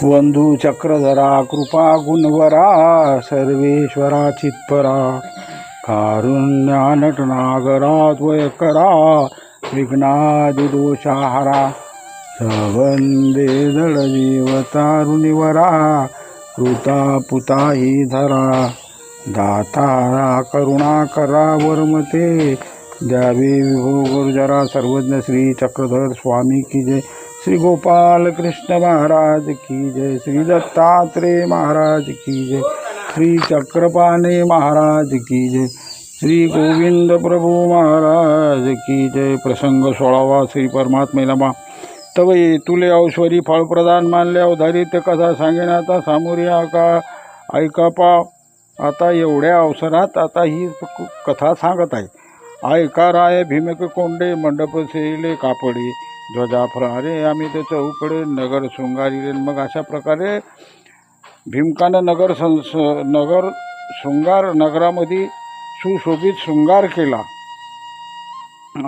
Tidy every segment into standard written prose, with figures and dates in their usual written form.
वंधू चक्रधरा कृपा गुणवरा सर्वेश्वरा चित्परा कारुण्यानटनागरा त्वयकरा विघ्नादिदोषाहरा सवंदे दळदेवतारुणिवरा कृता पुता ही धरा दातारा करुणाकरा वर्मते द्यावे विभो गुरुजरा सर्वज्ञ श्री चक्रधर स्वामी की जय, श्री गोपाल कृष्ण महाराज की जय, श्री दत्तात्रेय महाराज की जय, श्री चक्रपाणी महाराज की जय, श्री गोविंद प्रभु महाराज की जय। प्रसंग 16वा। श्री परमात्मे नमा तव ये तुले ऐश्वरी फळप्रदान मानले अवधारी ते कथा सांगेन आता सामोरी ऐका पा। आता एवढ्या अवसरात आता ही कथा सांगत आहे। ऐका राय भीमक कोंडे मंडप सेले कापडे ध्वजा फरारे आम्ही ते चौकडे नगर शृंगारीले। मग अशा प्रकारे भीमकानं नगर शृंगार नगरामध्ये सुशोभित शृंगार केला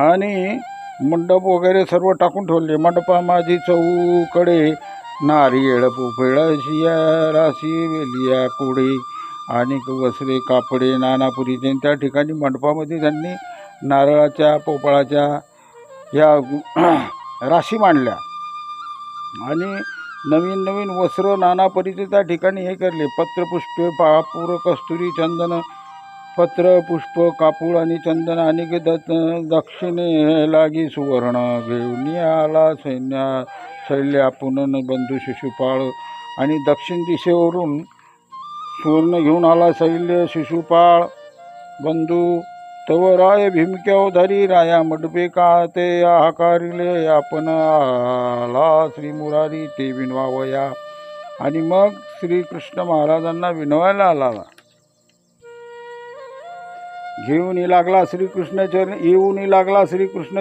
आणि मंडप वगैरे सर्व टाकून ठेवले। मंडपामाझी चौकडे नारियळ पोफळ शिया राशी वेलिया कोडे आणि वस्त्रे कापडे नानापुरीचे। त्या ठिकाणी मंडपामध्ये त्यांनी नारळाच्या पोपळाच्या या राशी मांडल्या आणि नवीन नवीन वस्त्र नाना परीचे त्या ठिकाणी हे करले। पत्रपुष्पे पापूर कस्तुरी चंदन पत्र पुष्प कापूळ आणि चंदन आणि दक्षिणे लागी सुवर्ण घेऊन आला शैल्या पुनन बंधू शिशुपाळ आणि दक्षिण दिशेवरून सुवर्ण घेऊन आला शैल्य शिशुपाळ बंधू। तव राय भीमक्यावधारी राया मंडपे का ते हाकारिले आपण आला श्री मुरारी ते विनवावया। आणि मग श्रीकृष्ण महाराजांना विनवायला आला, येऊनी लागला श्रीकृष्ण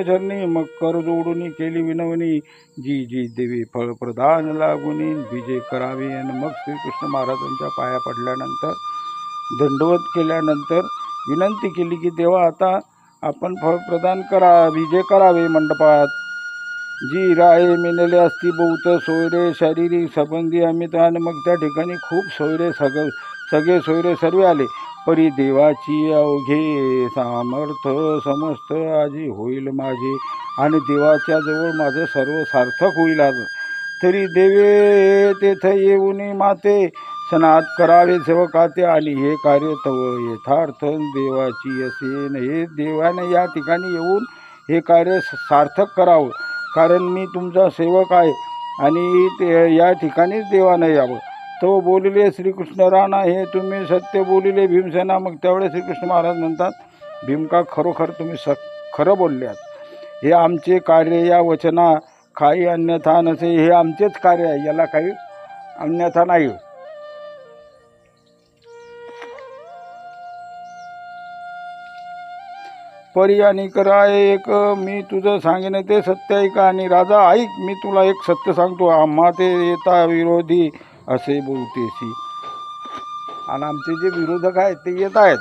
चरणी। मग कर जोडून केली विनवणी जी जी देवी फळ प्रदान लागुनी विजय करावे। आणि मग श्रीकृष्ण महाराजांच्या पाया पडल्यानंतर दंडवत केल्यानंतर विनंती केली की देवा आता आपण फळ प्रदान करा विजय करावे मंडपात। जी राये मिळाले असती बहुत सोयरे शारीरिक संबंधी अमित। आणि मग त्या ठिकाणी खूप सोयरे सगळे सोयरे सर्व आले। परी देवाची अवघे सामर्थ समस्त आजी होईल माझे आणि देवाच्या जवळ माझं सर्व सार्थक होईल। आज तरी देवे तेथ येऊन माते सनात करावे सेवकाते आणि हे कार्य तव यथार्थ देवाची असेन। हे देवाने या ठिकाणी येऊन हे कार्य सार्थक करावं, कारण मी तुमचा सेवक आहे आणि या ठिकाणीच देवाने यावं। तो बोलिले श्रीकृष्ण राणा हे तुम्ही सत्य बोलिले भीमसेना। मग त्यावेळेस श्रीकृष्ण महाराज म्हणतात भीमका खरोखर तुम्ही खरं बोलल्यात। हे आमचे कार्य या वचना काही अन्यथा नसे, हे आमचेच कार्य आहे, याला काही अन्यथा नाही। परी आणि कराय एक मी तुझं सांगेन ते सत्य ऐक। आणि राजा ऐक मी तुला एक सत्य सांगतो, आम्हा ते येता विरोधी असे बोलतेसी। आणि आमचे जे विरोधक आहेत ते येत आहेत।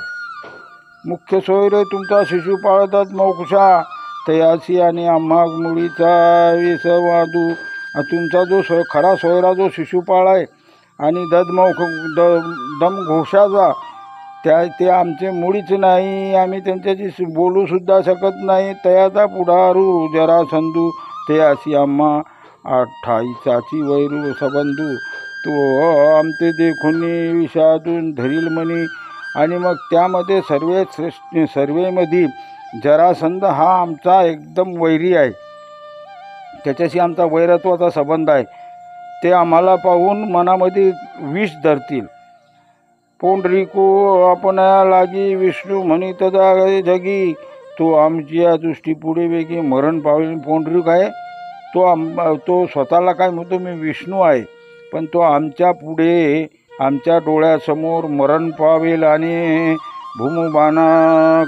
मुख्य सोयरे तुमचा शिशुपाळ ददमोक्षा तयासी आणि आम्हा मुळीचा विसवादू। तुमचा जो खरा सोयरा जो शिशुपाळ आहे आणि दमघोषाचा ते आमचे मुळीच नाही, आम्ही त्यांच्याशी बोलू सुद्धा शकत नाही। तयाचा पुढारू जरासंधू तयासी आम्हा 28ची वैरू सबंधू। तो आमचे देखून विषादून धरील मनी। आणि मग त्यामध्ये सर्वेमध्ये जरासंध हा आमचा एकदम वैरी आहे, त्याच्याशी आमचा वैरत्वाचा संबंध आहे। ते आम्हाला पाहून मनामध्ये विष धरतील। पोंडरिको आपणा लागी विष्णू म्हणित जगी, तो आमच्या दृष्टी पुढे वेगी मरण पावेल। पोंडरिक आहे तो स्वतःला काय म्हणतो मी विष्णू आहे, पण तो आमच्या पुढे आमच्या डोळ्यासमोर मरण पावेल। आणि भूमुबाना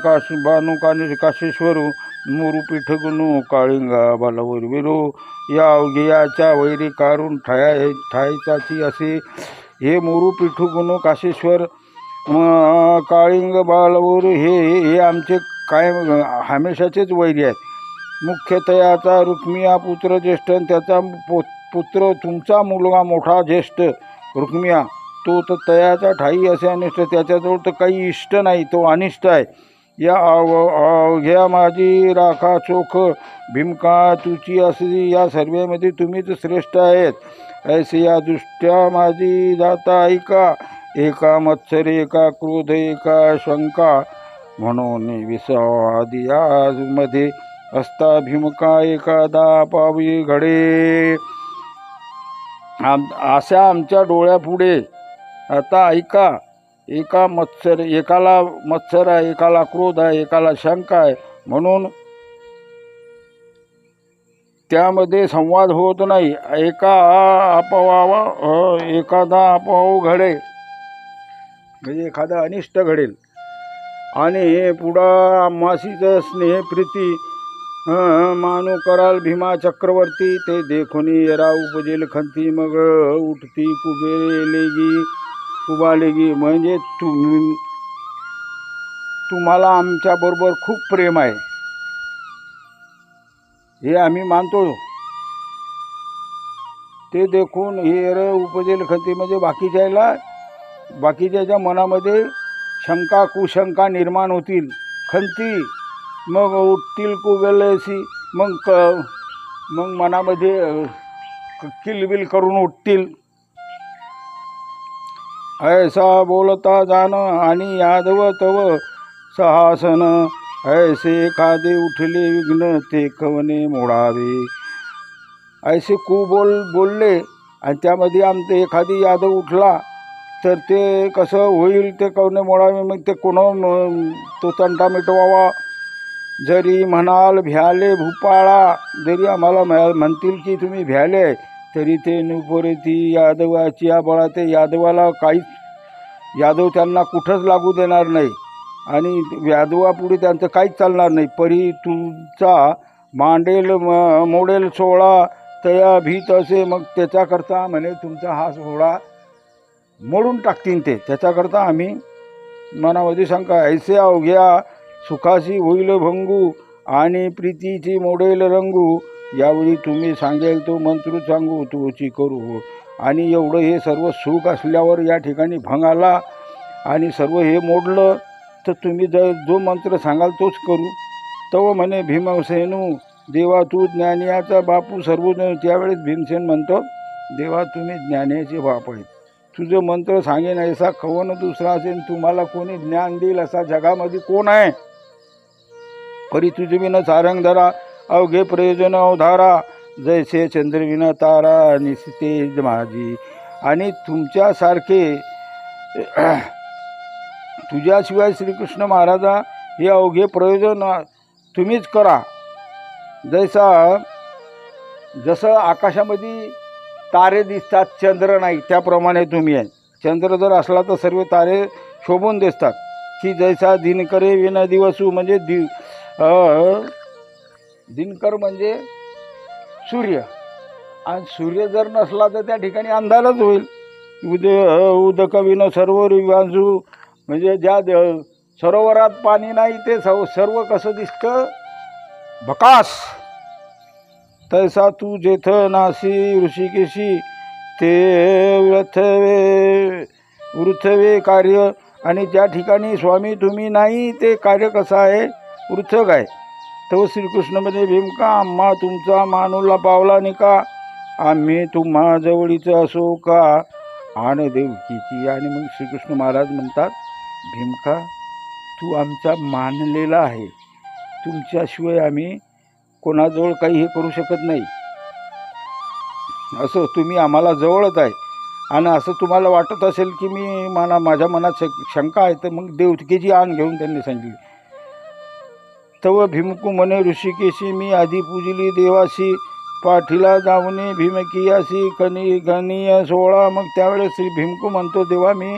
काशेश्वर मोरू पीठगुणू काळिंगा बालावर विरो या अवघेयाच्या वैरी कारून ठायचाची असे। हे मोरू पीठगुणू काशेश्वर काळिंग बालावर हे आमचे काय हमेशाचेच वैरी आहेत। मुख्यतयाचा रुक्मिया पुत्र ज्येष्ठ त्याचा पुत्र तुमचा मुलगा मोठा ज्येष्ठ रुक्मिया तो तर तयाचा ठाई असे अनिष्ट, त्याच्याजवळ तर काही इष्ट नाही, तो अनिष्ट आहे. या अवघ्या माझी राखा चोख भीमका तुची असली, या सर्वेमध्ये तुम्हीच श्रेष्ठ आहेत. ऐसे या दृष्ट्या माझी जाता ऐका, एका मत्सर एका क्रोध एका शंका, म्हणून विषादियामध्ये असता भीमका एखादा पावी घडे. अशा आमच्या डोळ्यापुढे आता ऐका, एकाला मत्सर आहे, एकाला क्रोध आहे, एकाला शंका आहे, म्हणून त्यामध्ये संवाद होत नाही. एखादा अपवाव घडे म्हणजे एखादा अनिष्ट घडेल. आणि पुढा आम्हासीच स्नेह प्रीती मानू कराल भीमा चक्रवर्ती, ते देखुनी येरा उपजेल खंती, मग उठती कुबालेगी. म्हणजे तुम्हाला आमच्याबरोबर खूप प्रेम आहे हे आम्ही मानतो. ते देखून हे उपजेल खंती म्हणजे बाकीच्याच्या मनामध्ये शंका कुशंका निर्माण होतील. खंती मग उठतील कुबेलसी, मग मनामध्ये किलबिल करून उठतील. ऐसा बोलता जाण आणि यादव तव सहासन, ऐसे एखादे उठले विघ्न ते कवने मोडावे. ऐसे बोलले आणि त्यामध्ये आमचे एखादी यादव उठला तर ते कसं होईल, ते कवने मोडावे. मग ते तो तंटा मिटवावा. जरी म्हणाल भ्याले भूपाळा, जरी आम्हाला म्हणतील की तुम्ही भ्याले, तरी ते नुपरती यादवाची बळा, ते यादव त्यांना कुठंच लागू देणार नाही आणि यादवापुढे त्यांचं काहीच चालणार नाही. परी तुमचा मांडेल मोडेल सोळा तया भीत असे, मग त्याच्याकरता म्हणे तुमचा हा सोहळा मोडून टाकतील ते, त्याच्याकरता आम्ही मनामध्ये शंका. ऐसे अवघ्या सुखाशी होईल भंगू आणि प्रीतीची मोडेल रंगू, यावेळी तुम्ही सांगेल तो मंत्र सांगू तोची करू. आणि एवढं हे सर्व सुख असल्यावर या ठिकाणी भंग आला आणि सर्व हे मोडलं, तर तुम्ही जो मंत्र सांगाल तोच करू. तव म्हणे भीमसेनू देवा तू ज्ञानियाचा बापू सर्वजण. त्यावेळेस भीमसेन म्हणतो देवा तुम्ही ज्ञानियाचे बाप आहेत, तुझं मंत्र सांगेन ऐसा कवन दुसरा असेल, तुम्हाला कोणी ज्ञान देईल असा जगामध्ये कोण आहे. परी तुझे विन सारंग धरा अवघे प्रयोजन अवधारा, जैसे चंद्रविना तारा निसते माझी. आणि तुमच्यासारखे तुझ्याशिवाय श्रीकृष्ण महाराजा हे अवघे प्रयोजन तुम्हीच करा. जसं आकाशामध्ये तारे दिसतात, चंद्र नाही, त्याप्रमाणे तुम्ही आहे. चंद्र जर असला तर सर्व तारे शोभून दिसतात. की जैसा दिनकरे विना दिवसू, म्हणजे दिनकर म्हणजे सूर्य, आणि सूर्य जर नसला तर त्या ठिकाणी अंधारच होईल. उदक विन सर्व रिवांजू, म्हणजे ज्या सरोवरात पाणी नाही ते सर्व कसं दिसतं, भकास. तैसा तू जेथ नासी ऋषिकेशी, ते वृथवे कार्य. आणि ज्या ठिकाणी स्वामी तुम्ही नाही ते कार्य कसं आहे, वृथक आहे. तो श्रीकृष्णमध्ये भीमका आम्हा तुमचा मानूला पावला निका, आम्ही तुम्हा जवळीचं असो का आण देवकीची. आणि मग श्रीकृष्ण महाराज म्हणतात भीमका तू आमचा मानलेला आहे, तुमच्याशिवाय आम्ही कोणाजवळ काही हे करू शकत नाही. असं तुम्ही आम्हाला जवळच आहे. आणि असं तुम्हाला वाटत असेल की माझ्या मनात शंका आहे, तर मग देवकीची आण घेऊन त्यांनी सांगितली. तव भीमकू म्हणे ऋषिकेशी, मी आधी पूजली देवाशी, पाठीला जाऊने भीमकियासी घनीय सोळा. मग त्यावेळेस श्री भीमकू म्हणतो देवा मी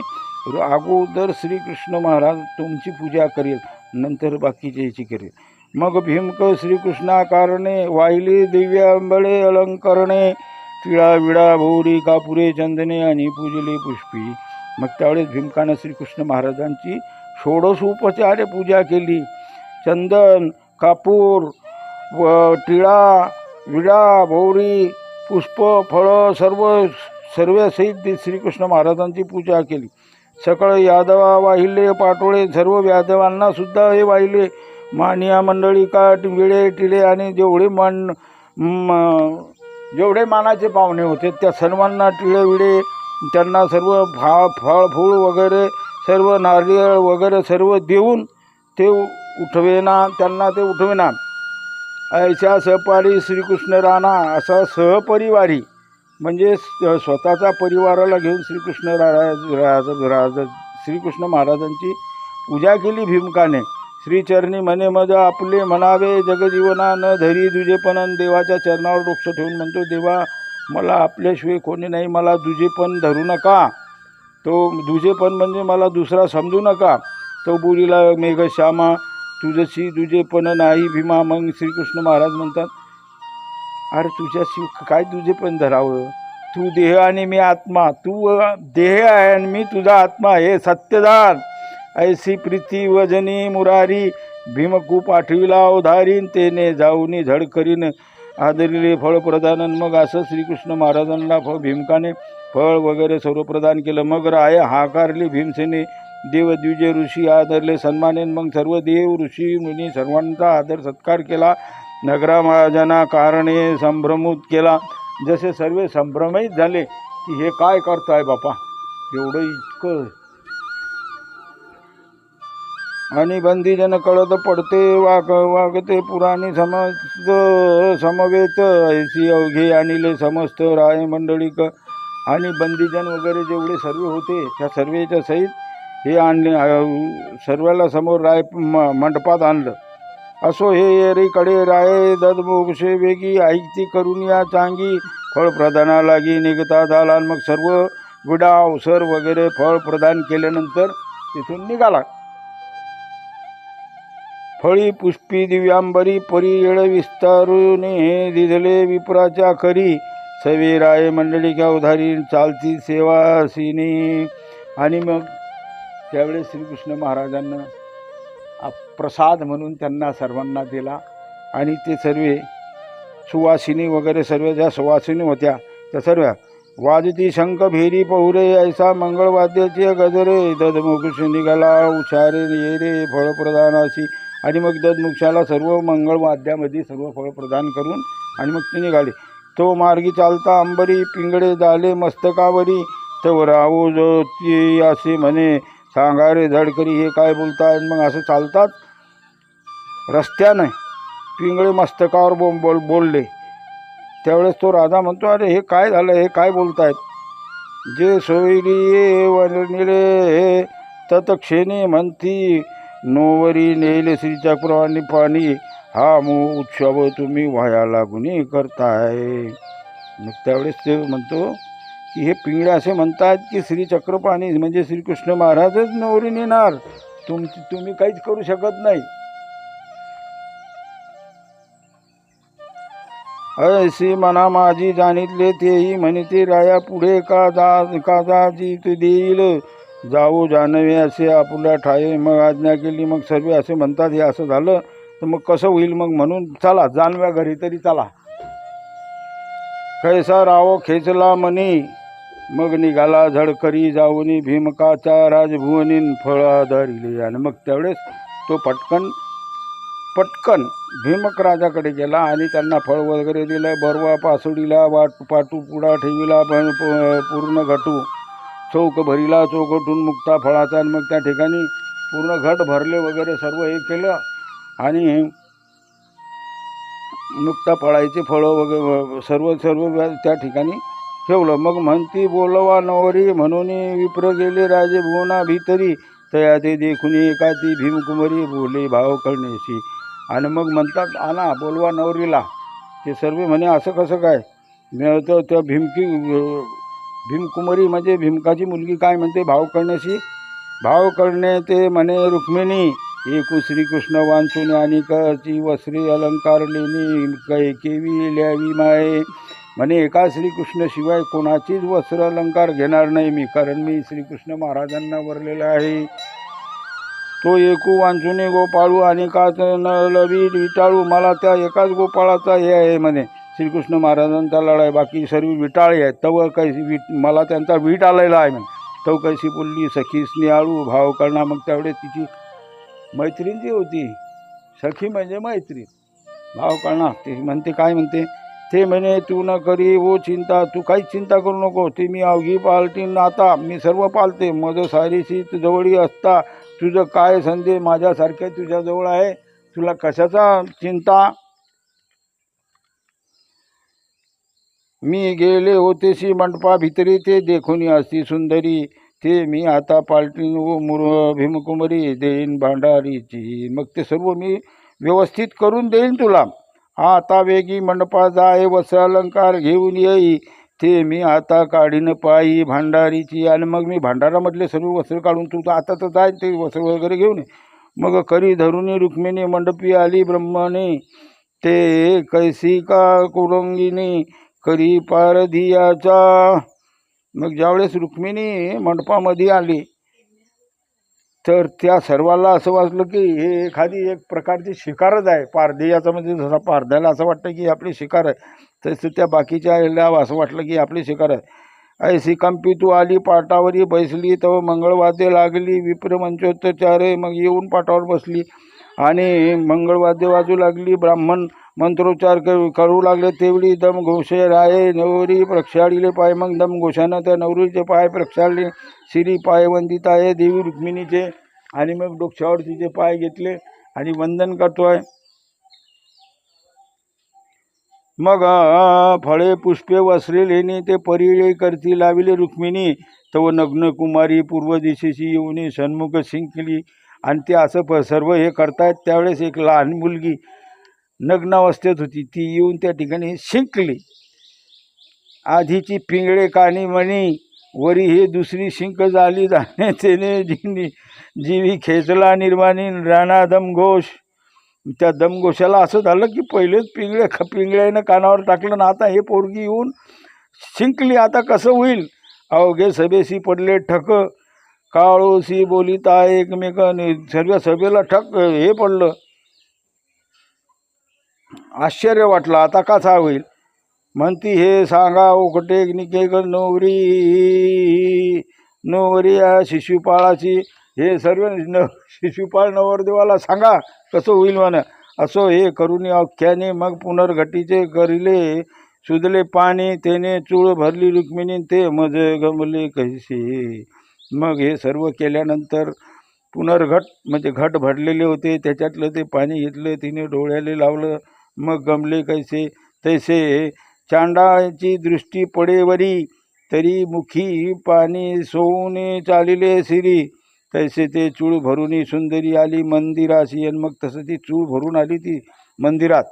अगोदर श्रीकृष्ण महाराज तुमची पूजा करेल, नंतर बाकीच्याची करेल. मग भीमक श्रीकृष्णाकारणे वाहिली दिव्यांबळे अलंकरणे, तिळा विडा भोवरी कापुरे चंदने आणि पूजले पुष्पी. मग त्यावेळेस भीमकानं श्रीकृष्ण महाराजांची षोडशोपचारे पूजा केली. चंदन कापूर टिळा विडा भोवरी पुष्प फळं सर्वसहित श्रीकृष्ण महाराजांची पूजा केली. सकळ यादवा वाहिले पाटोळे सर्व यादवांना सुद्धा हे वाहिले. मानिया मंडळी काट विळे टिळे आणि जेवढे मानाचे पाहुणे होते त्या सर्वांना टिळे विळे त्यांना सर्व फळ फूळ वगैरे सर्व नारळ वगैरे सर्व देऊन ते उठवेना, त्यांना ते उठवेना. ऐशा सहपारी श्रीकृष्ण राणा, असा सहपरिवारी म्हणजे स्वतःचा परिवाराला घेऊन श्रीकृष्ण महाराजांची पूजा केली भीमकाने. श्रीचरणी म्हणे मज आपले म्हणावे जगजीवना न धरी दुजेपण. देवाच्या चरणावर डोक्ष ठेवून म्हणतो, देवा मला आपल्याशिवाय कोणी नाही, मला दुजेपण धरू नका. तो दुजेपण म्हणजे मला दुसरा समजू नका. तो बोलीला मेघश्यामा तुझशी दुजेपण नाही भीमा. मग श्रीकृष्ण महाराज म्हणतात, अरे तुझ्याशी काय दुजेपण धरावं, तू देह आणि मी आत्मा, तू देह आहे आणि मी तुझा आत्मा, हे सत्यदान. ऐसी प्रीती वजनी मुरारी भीमकू पाठविला उधारीन. तेने जाऊनी झड करीन आदरिले फळ प्रदान. मग असं श्रीकृष्ण महाराजांना भीमकाने फळ वगैरे सर्व प्रदान केलं. मग राय हाकारली भीमसेने, देव द्विजे ऋषी आदरले सन्मानेन. मग सर्व देव ऋषी मुनी सर्वांचा आदर सत्कार केला. नगराजना कारणे संभ्रमित केला. जसे सर्व संभ्रमित झाले की हे काय करताय बापा, एवढं इतकं. आणि बंदीजन कळत पडते वागते पुराणी समवेत. ऐसी अवघे आणले समस्त राय मंडळीक. आणि बंदीजन वगैरे जेवढे सर्व होते त्या सर्वेच्या सहित हे आणले, सर्वाला समोर राय मंडपात आणलं. असो हे एरीकडे राय ददमोक्षे वेगी ऐकती करून या चांगी. फळ प्रदाना लागी निघता झाला. मग सर्व विडा अवसर वगैरे फळ प्रदान केल्यानंतर तिथून निघाला. फळी पुष्पी दिव्यांबरी परी येळ विस्तारुने दिधले विप्राच्या खरी. सवे राय मंडळीच्या उधारी चालती सेवासिनी. आणि मग त्यावेळेस श्रीकृष्ण महाराजांना प्रसाद म्हणून त्यांना सर्वांना दिला. आणि ते सर्व सुवासिनी वगैरे सर्व ज्या सुवासिनी होत्या त्या सर्व वाजती शंख भेरी पहुरे ऐसा मंगळवाद्याचे गजरे. ददमुख निघाला उचारे येरे फळ प्रदानाशी. आणि मग ददमुक्षाला सर्व मंगळवाद्यामध्ये सर्व फळ प्रदान करून आणि मग ते निघाले. तो मार्गी चालता अंबरी पिंगळे झाले मस्तकावरी. तव राहू जो ती असे म्हणे सांगारे झडकरी. हे काय बोलताय. मग असं चालतात रस्त्यानं पिंगळे मस्तकावर बोलले. त्यावेळेस तो राजा म्हणतो, अरे हे काय झालं, हे काय बोलतायत. जे सोयरी वनिले तत्क्षणी म्हणती नोवरी नेले श्रीचक्रवाणी पाणी. हा उत्सव तुम्ही व्हाया लागून करताय. मग त्यावेळेस ते म्हणतो की हे पिंगळे असे म्हणतात की श्रीचक्रपाणी म्हणजे श्रीकृष्ण महाराजच नवरी नेणार, तुम्ही काहीच करू शकत नाही. ऐसी मना माझी जाणितले तेही म्हणते राया पुढे का जाजी तू देईल. जाऊ जानवे असे आपुला ठाये. मग आज्ञा केली. मग सर्व असे म्हणतात हे असं झालं तर मग कसं होईल. मग म्हणून चला जानव्या घरी तरी चला. कैसा राव खेचला मनी. मग निघाला झडकरी जाऊनी भीमकाच्या राजभुवनीन फळ आधारिले. आणि मग त्यावेळेस तो पटकन भीमक राजाकडे गेला आणि त्यांना फळ वगैरे दिलं. बरवा पासुडीला पाटू पुडा ठेविला पूर्ण घटू. चौक भरीला चौकटून मुक्ता फळाचा. आणि मग त्या ठिकाणी पूर्ण घट भरले वगैरे सर्व हे केलं आणि मुक्ता फळायचे फळं वगैरे सर्व त्या ठिकाणी ठेवलं. मग म्हणती बोलवा नवरी म्हणून विप्र गेले राजे भुवना भीतरी. तया ते देखून एका ती भीमकुमारी बोले भाव कळण्याशी. आणि मग म्हणतात आणा बोलवा नवरीला. ते सर्व म्हणे असं कसं काय. तर त्या भीमकुमारी म्हणजे भीमकाची मुलगी काय म्हणते भाव करण्याशी. भाव करणे ते म्हणे रुक्मिणी एकू श्रीकृष्ण वांचून आणि कची वस्त्रे अलंकार लेणी केवी ल्यावी माये. म्हणे एका श्रीकृष्ण शिवाय कोणाचीच वस्त्र अलंकार घेणार नाही मी, कारण मी श्रीकृष्ण महाराजांना वरलेला आहे. तो एकू वांचुने गोपाळू आणि काच न लवी विटाळू. मला त्या एकाच गोपाळाचा हे आहे म्हणे. श्रीकृष्ण महाराजांचा लढाई, बाकी सर्व विटाळे आहेत. तव कैसी मला त्यांचा वीट आलेला आहे म्हणे. तव कैसी बोलली सखी स्नेहाळू भाव करणा. मग त्यावेळेस तिची मैत्रीण जी होती, सखी म्हणजे मैत्रीण, भाव करणा. ते म्हणते, काय म्हणते ते म्हणे, तू न करी वो चिंता, तू काहीच चिंता करू नको. ते मी अवघी पालटीन आता, मी सर्व पालते. मज सारीशी जवळी असता, तुझं काय संदेह माझ्यासारख्या तुझ्याजवळ आहे, तुला कशाचा चिंता. मी गेले होतेशी मंडपा भितरी, ते देखुनी असती सुंदरी. ते मी आता पालटीन व भीमकुमरी, देईन भांडारीची. मग ते सर्व मी व्यवस्थित करून देईन तुला. आता वेगी मंडपा जाय, वस्त्र अलंकार घेऊन येई. ते मी आता काढीन पायी भांडारीची. आणि मग मी भांडारामधले सर्व वस्त्र काढून, तू आता तर जाय ते वस्त्र वगैरे घेऊन ये. मग करी धरुनी रुक्मिणी मंडपी आली ब्रह्मणे. ते कैसी का कुरंगिनी करी पारधियाचा. मग ज्यावेळेस रुक्मिणी मंडपामध्ये आली, तर त्या सर्वाला असं वाटलं की हे एखादी एक प्रकारची शिकारच आहे. पारधियाचा म्हणजे जसा पारध्याला असं वाटतं की आपली शिकार आहे, तसं त्या बाकीच्या ह्याला असं वाटलं की आपली शिकार आहे. ऐसी कंपी तू आली पाटावरी बैसली, तव मंगळवाद्य लागली विप्र मंचोत्तचारे. मग येऊन पाटावर बसली आणि मंगळवाद्य वाजू लागली. ब्राह्मण मंत्रोच्चार करू लागले. तेवढी दम घोषे राये नवरी प्रक्षाळीले पाय. मग दम घोषानं त्या नवरीचे पाय प्रक्षाळले. शिरी पाय वंदित आहे देवी रुक्मिणीचे. आणि मग डोक्यावर तिचे पाय घेतले आणि वंदन करतोय. मग फळे पुष्पे वस्त्रे लेणी, ते परिळे करती लाविले रुक्मिणी. तव नग्न कुमारी पूर्व दिशेशी येऊन सन्मुख शिंकली. आणि ते असं सर्व हे करतायत, त्यावेळेस एक लहान मुलगी नग्नावस्थेत होती, ती येऊन त्या ठिकाणी शिंकली. आधीची पिंगळे कानी म्हणी, वरी हे दुसरी शिंक झाली जाणे. तेने जीवी खेचला निर्वाणी राणा दमघोष. त्या दमघोषाला असं झालं की पहिलेच पिंगळ्यानं कानावर टाकलं ना, आता हे पोरगी येऊन शिंकली, आता कसं होईल. अवघे सभेशी पडले ठक, काळोशी बोलिता एकमेकांनी. सर्व सभेला ठक हे पडलं, आश्चर्य वाटलं, आता कसा होईल. म्हणती हे सांगा ओकटे निकेकर नवरी नवरी शिशुपाळाची. हे सर्व शिशुपाळ नवरदेवाला सांगा कसं होईल म्हणा. असो हे करुणी अख्याने. मग पुनर्घटीचे करिले सुदले पाणी, तेने चूळ भरली रुक्मिणी. ते मज गमले कैसे. मग हे सर्व केल्यानंतर पुनर्घट म्हणजे घट भरलेले होते, त्याच्यातलं ते पाणी घेतलं, तिने डोळ्याले लावलं. मग गमले कैसे. तैसे चांडाळाची दृष्टी पडेवरी, तरी मुखी पाणी सोने चालिले सिरी. तैसे ते चूळ भरूनी सुंदरी आली मंदिराशी. आणि मग तसं ती चूळ भरून आली ती मंदिरात.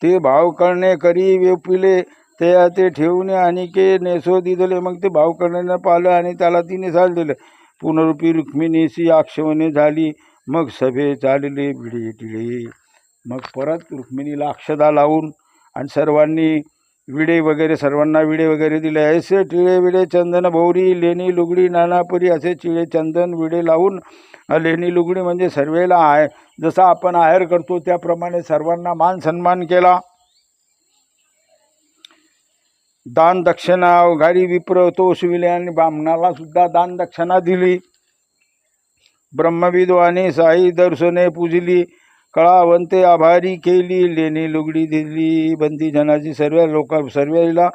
ते भाव करणे करी वेपिले, त्या ते ठेवून आणि के नेसो दिले. मग ते भाव करण्यानं पाहिलं आणि त्याला तिने साल दिलं. पुनरुपी रुक्मिणीशी आक्षेपणे झाली. मग सभे चालले भिडे टिळे. मग परत रुक्मिणीला अक्षदा लावून आणि सर्वांनी विडे वगैरे, सर्वांना विडे वगैरे दिले. ऐसे टिळे विडे चंदन भौरी, लेणी लुगडी नानापरी. असे टिळे चंदन विडे लावून, लेणी लुगडी म्हणजे सर्वेला आहे जसा आपण आहेर करतो त्याप्रमाणे सर्वांना मान सन्मान केला. दान दक्षिणा अवघारी विप्र तोषविले. आणि ब्राह्मणाला सुद्धा दान दक्षिणा दिली. ब्रह्मविद्वाने साई दर्शने पूजली. कळावंते आभारी केली. लेणी लुगडी दिली. बंदी जनाची सर्वेला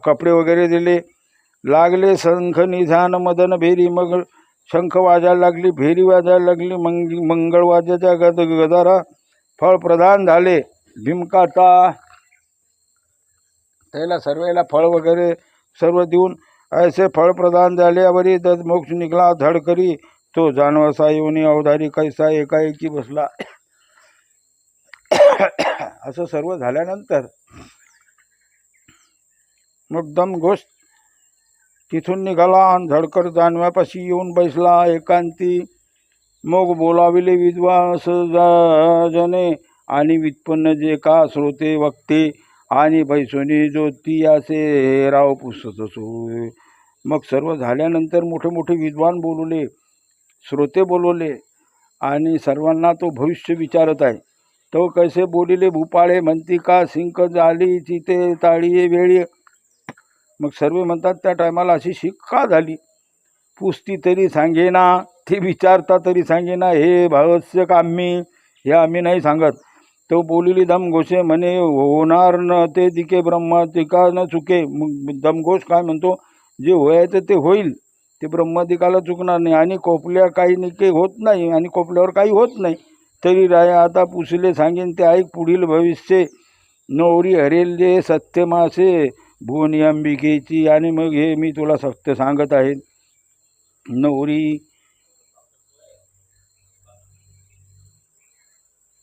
कपडे वगैरे दिले. लागले शंख निधान मदन भेरी. मग शंख वाजायला लागली, भेरी वाजायला लागली. मंगळवाद्याच्या गदारा फळ प्रदान झाले. भीमकाचा त्याला सर्वेला फळ वगैरे सर्व देऊन ऐसे फळ प्रदान झाल्यावरी मोक्ष निघला धडकरी. तो जानवसा येऊन अवधारी कैसा एकाएकी बसला. असं सर्व झाल्यानंतर मग दमघोष तिथून निघाला आणि धडकर जानव्यापाशी येऊन बसला एकांती. मग बोलाविले विद्वांस जने आणि व्युत्पन्न जे का श्रोते वक्ते. आणि बैसोनी ज्योती असे राव पुसत असो. मग सर्व झाल्यानंतर मोठे मोठे विद्वान बोलवले, श्रोते बोलवले आणि सर्वांना तो भविष्य विचारत आहे. तो कैसे बोलिले भूपाळे म्हणती का सिंक झाली चिते ताळीये वेळी. मग सर्व म्हणतात त्या टायमाला अशी शीख का झाली. पुसती तरी सांगेना, ते विचारता तरी सांगेना, हे भावस्य काम्ही, हे आम्ही नाही सांगत. तो बोलिली दमघोषे म्हणे होणार न ते दिके ब्रह्मादिका न चुके. मग दमघोष काय म्हणतो, जे व्हायचं ते होईल, ते ब्रह्मादिकाला चुकणार नाही. आणि कोपल्या काही निके होत नाही, आणि कोपल्यावर काही होत नाही. तरी राया आता पुसले सांगेन ते ऐक पुढील भविष्य. नवरी हरेल जे सत्य मासे भुवनी अंबिकेची. आणि मग हे मी तुला सत्य सांगत आहे. नवरी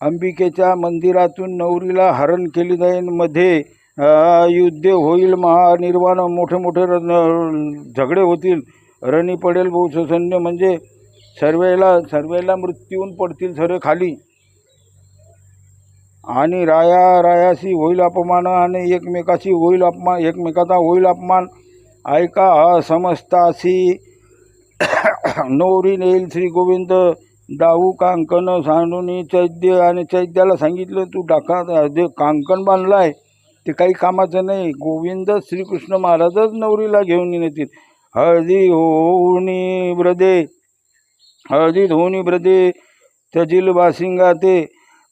अंबिकेच्या मंदिरातून नवरीला हरण केली जाईल. मध्ये युद्ध होईल, महानिर्वाण, मोठे मोठे झगडे होतील, रणी पडेल बहुसैन्य, म्हणजे सर्वेला मृत्यून पडतील सर्व खाली. आणि रायाशी होईल अपमान, आणि एकमेकाशी होईल अपमान, एकमेकाचा होईल अपमान. ऐका समजतासी नवरी नेईल श्री गोविंद दाऊ कांकण सांडून चैद्य. आणि चैद्याला सांगितलं तू डाका जे कांकण बांधलाय ते काही कामाचं नाही. गोविंद श्रीकृष्ण महाराजच नवरीला घेऊन येतील. हळदी होऊनी ब्रदे तजील बासिंगा ते.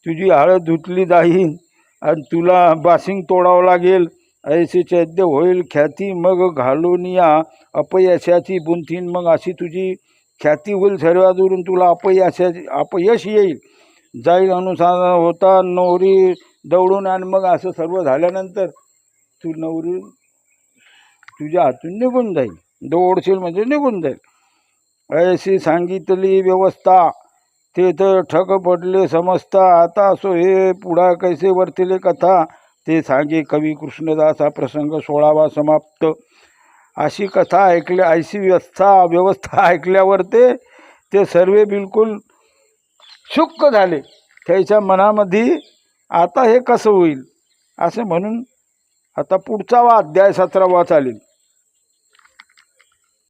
तुझी हळद धुतली जाईल आणि तुला बासिंग तोडावं लागेल. ऐसे चैद्य होईल ख्याती मग घालून या अपयशाची बुंथीन. मग अशी तुझी ख्याती होईल सर्वादूरून, तुला अपयश येईल. जाईल अनुसार होता नवरी दौडून. आणि मग असं सर्व झाल्यानंतर तू नवरी तुझ्या हातून निघून जाईल. दौडशील म्हणजे निघून जाईल. ऐशी सांगितली व्यवस्था ते तर ठग पडले समजता. आता असो हे पुढा कैसे वर्तिले कथा, ते सांगे कवी कृष्णदास. हा प्रसंग 16वा समाप्त. अशी कथा अशी व्यवस्था ऐकल्यावर ते सर्व बिलकुल शुक्क झाले. त्याच्या मनामध्ये आता हे कसं होईल असं म्हणून आता पुढचा अध्याय 17वा चालेल.